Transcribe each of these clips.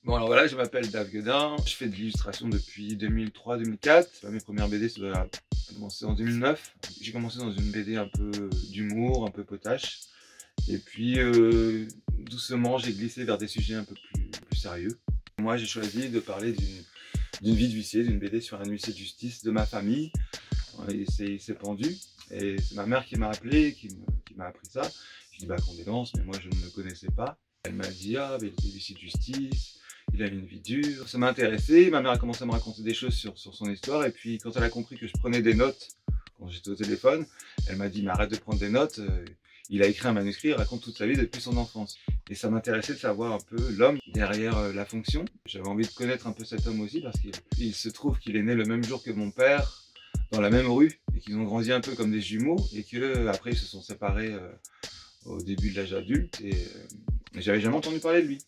Bon alors voilà, je m'appelle Dave Guedin, je fais de l'illustration depuis 2003-2004. Mes premières BD, ça doit commencer en 2009. J'ai commencé dans une BD un peu d'humour, un peu potache. Et puis doucement, j'ai glissé vers des sujets un peu plus sérieux. Moi, j'ai choisi de parler d'une vie de huissier, d'une BD sur un huissier de justice de ma famille. Il s'est pendu et c'est ma mère qui m'a appelé, qui m'a appris ça. Je dis bah condoléances, mais moi je ne le connaissais pas. Elle m'a dit ah mais il était huissier de justice, il a une vie dure. Ça m'a intéressé, ma mère a commencé à me raconter des choses sur son histoire et puis quand elle a compris que je prenais des notes quand j'étais au téléphone, elle m'a dit mais arrête de prendre des notes, il a écrit un manuscrit, il raconte toute sa vie depuis son enfance. Et ça m'intéressait de savoir un peu l'homme derrière la fonction. J'avais envie de connaître un peu cet homme aussi parce qu'il se trouve qu'il est né le même jour que mon père, dans la même rue, et qu'ils ont grandi un peu comme des jumeaux, et que après ils se sont séparés au début de l'âge adulte, et j'avais jamais entendu parler de lui.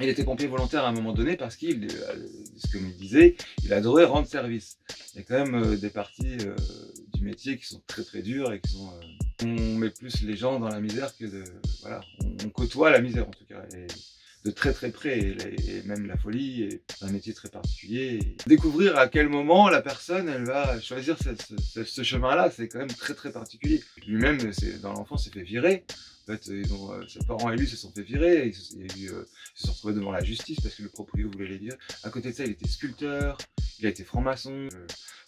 Il était pompier volontaire à un moment donné parce qu'il, ce que me disait, il adorait rendre service. Il y a quand même des parties du métier qui sont très dures et qui sont... on met plus les gens dans la misère que de... Voilà, on côtoie la misère en tout cas. Et de très près, et même la folie est un métier très particulier. Et découvrir à quel moment la personne, elle va choisir ce chemin-là, c'est quand même très particulier. Lui-même, dans l'enfance, s'est fait virer. En fait, ses parents et lui se sont fait virer, ils se sont retrouvés devant la justice parce que le proprio voulait les virer. À côté de ça, il était sculpteur, il a été franc-maçon.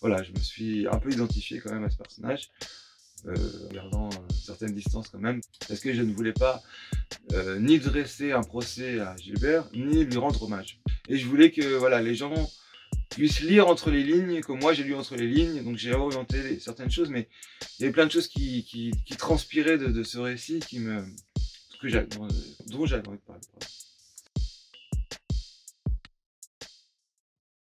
Voilà, je me suis un peu identifié quand même à ce personnage, gardant certaines distances quand même, parce que je ne voulais pas ni dresser un procès à Gilbert, ni lui rendre hommage. Et je voulais que voilà, les gens puissent lire entre les lignes, comme moi j'ai lu entre les lignes, donc j'ai orienté certaines choses, mais il y avait plein de choses qui transpiraient de ce récit dont j'avais envie de parler.